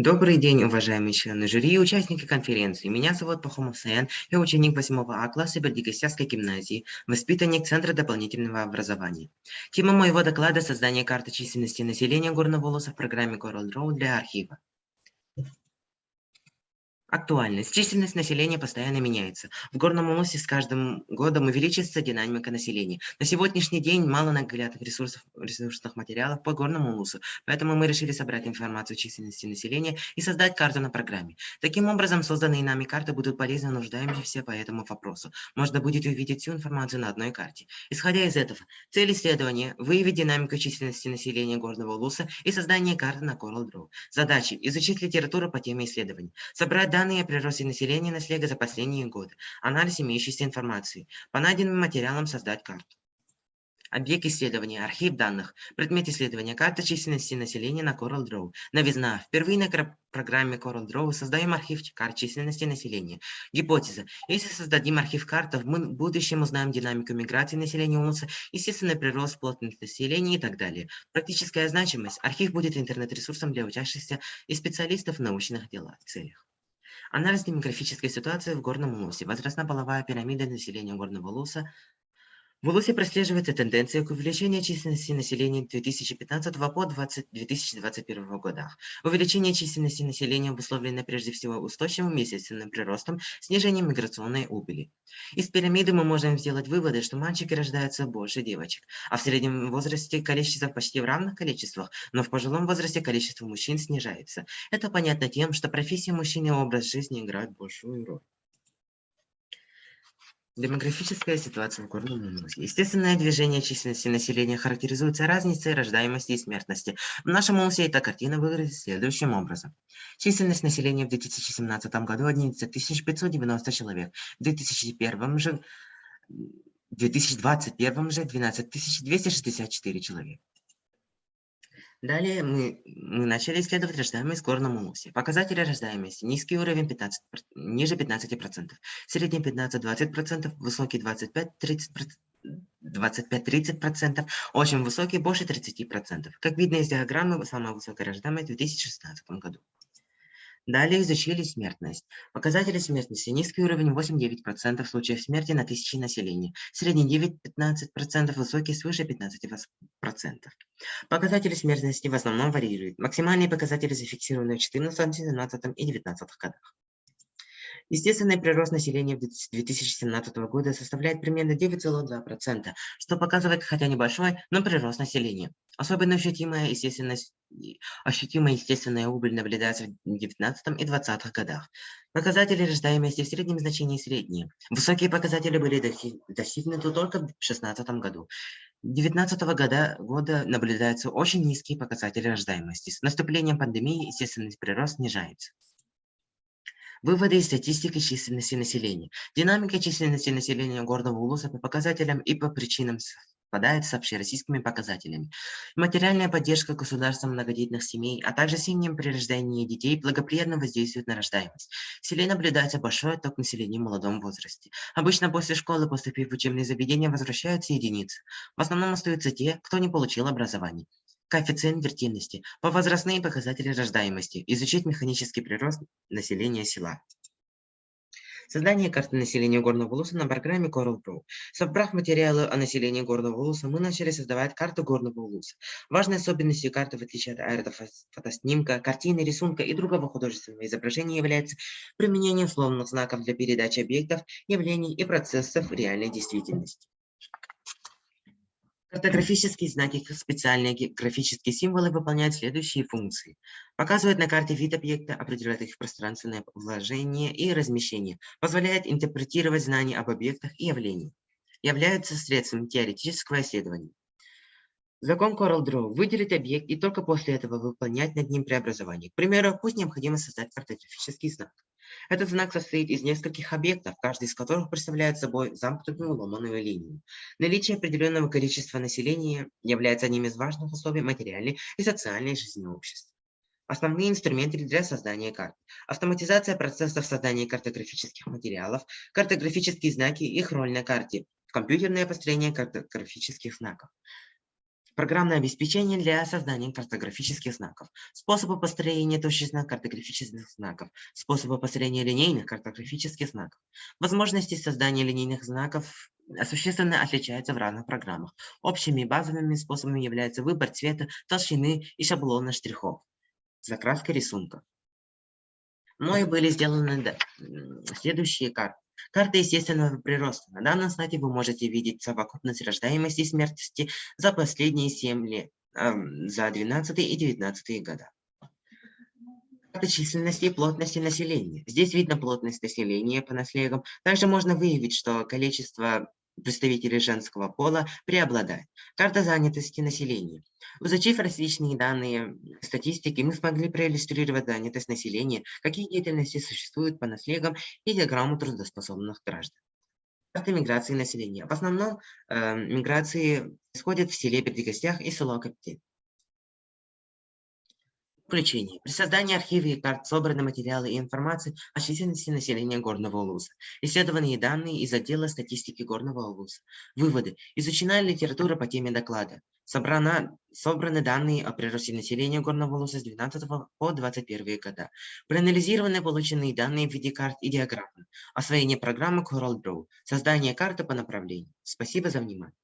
Добрый день, уважаемые члены жюри и участники конференции. Меня зовут Пахом Хусейн, я ученик 8 класса Бердикесяской гимназии, воспитанник Центра дополнительного образования. Тема моего доклада – создание карты численности населения Горного Улуса в программе Coral Draw для архива. Актуальность. Численность населения постоянно меняется. В Горном Улусе с каждым годом увеличивается динамика населения. На сегодняшний день мало наглядных ресурсных материалов по Горному Улусу, поэтому мы решили собрать информацию о численности населения и создать карту на программе. Таким образом, созданные нами карты будут полезны нуждающимся по этому вопросу. Можно будет увидеть всю информацию на одной карте. Исходя из этого, цель исследования – выявить динамику численности населения Горного Улуса и создание карты на Coral Draw. Задачи – изучить литературу по теме исследований, собрать данные о приросте населения наследия за последние годы, анализ имеющейся информации, по найденным материалам создать карту. Объект исследования, архив данных, предмет исследования, карта численности населения на Coral Draw. Новизна. Впервые на программе Coral Draw создаем архив карт численности населения. Гипотеза. Если создадим архив карт, то мы в будущем узнаем динамику миграции населения Улуса, естественный прирост плотности населения и так далее. Практическая значимость. Архив будет интернет-ресурсом для учащихся и специалистов в научных целях. Анализ демографической ситуации в Горном Улусе. Возрастно-половая пирамида населения Горного Улуса. В Улусе прослеживается тенденция к увеличению численности населения 2015 по 2021 годах. Увеличение численности населения обусловлено прежде всего устойчивым естественным приростом, снижением миграционной убыли. Из пирамиды мы можем сделать выводы, что мальчики рождаются больше девочек, а в среднем возрасте количество почти в равных количествах, но в пожилом возрасте количество мужчин снижается. Это понятно тем, что профессия мужчины и образ жизни играют большую роль. Демографическая ситуация в Горном Улусе. Естественное движение численности населения характеризуется разницей рождаемости и смертности. В нашем Улусе эта картина выглядит следующим образом. Численность населения в 2017 году 11 590 человек, в 2021 же 12 264 человека. Далее мы начали исследовать рождаемость в Горном Улусе. Показатели рождаемости. Низкий уровень ниже 15%, средний 15-20%, высокий 25-30%, очень высокий больше 30%. Как видно из диаграммы, самая высокая рождаемость в 2016 году. Далее изучили смертность. Показатели смертности. Низкий уровень 8-9% случаев смерти на 1000 населения. Средний 9-15%, высокий свыше 15%. Показатели смертности в основном варьируют. Максимальные показатели зафиксированы в 2014, 2017 и 2019 годах. Естественный прирост населения в 2017 года составляет примерно 9,2%, что показывает хотя небольшой, но прирост населения. Особенно ощутимая естественная убыль наблюдается в 2019 и 2020 годах. Показатели рождаемости в среднем значении средние. Высокие показатели были достигнуты только в 2016 году. С 2019 года наблюдаются очень низкие показатели рождаемости. С наступлением пандемии естественный прирост снижается. Выводы из статистики численности населения. Динамика численности населения Горного Улуса по показателям и по причинам совпадает с общероссийскими показателями. Материальная поддержка государством многодетных семей, а также семьям при рождении детей благоприятно воздействует на рождаемость. В селе наблюдается большой отток населения в молодом возрасте. Обычно после школы, поступив в учебные заведения, возвращаются единицы. В основном остаются те, кто не получил образование. Коэффициент фертильности, по возрастные показатели рождаемости, изучить механический прирост населения села. Создание карты населения Горного Улуса на программе Coral Draw. Собрав материалы о населении Горного Улуса, мы начали создавать карту Горного Улуса. Важной особенностью карты, в отличие от аэротофотоснимка, картины, рисунка и другого художественного изображения, является применение условных знаков для передачи объектов, явлений и процессов реальной действительности. Картографические знаки, как специальные графические символы, выполняют следующие функции. Показывают на карте вид объекта, определяет их пространственное положение и размещение, позволяет интерпретировать знания об объектах и явлениях, являются средством теоретического исследования. Закон Coral Draw. Выделить объект и только после этого выполнять над ним преобразование. К примеру, пусть необходимо создать картографический знак. Этот знак состоит из нескольких объектов, каждый из которых представляет собой замкнутую ломаную линию. Наличие определенного количества населения является одним из важных условий материальной и социальной жизни общества. Основные инструменты для создания карт. Автоматизация процессов создания картографических материалов, картографические знаки и их роль на карте, компьютерное построение картографических знаков. Программное обеспечение для создания картографических знаков. Способы построения точечных картографических знаков. Способы построения линейных картографических знаков. Возможности создания линейных знаков существенно отличаются в разных программах. Общими базовыми способами являются выбор цвета, толщины и шаблона штрихов. Закраска рисунка. Мной были сделаны следующие карты. Карта естественного прироста. На данном слайде вы можете видеть совокупность рождаемости и смертности за последние 7 лет, за 12 и 19 года. Карта численности и плотности населения. Здесь видно плотность населения по наследам. Также можно выявить, что количество представителей женского пола преобладает. Карта занятости населения. Изучив различные данные статистики, мы смогли проиллюстрировать занятость населения, какие деятельности существуют по наследам и диаграмму трудоспособных граждан. Карта миграции населения. В основном миграции происходят в селе Бердикостях и село Коптель. Заключение. При создании архива и карт собраны материалы и информация о численности населения Горного Улуса. Исследованные данные из отдела статистики Горного Улуса. Выводы. Изучена литература по теме доклада. Собраны данные о приросте населения Горного Улуса с 12 по 21 года. Проанализированы полученные данные в виде карт и диаграмм. Освоение программы CorelDRAW. Создание карты по направлению. Спасибо за внимание.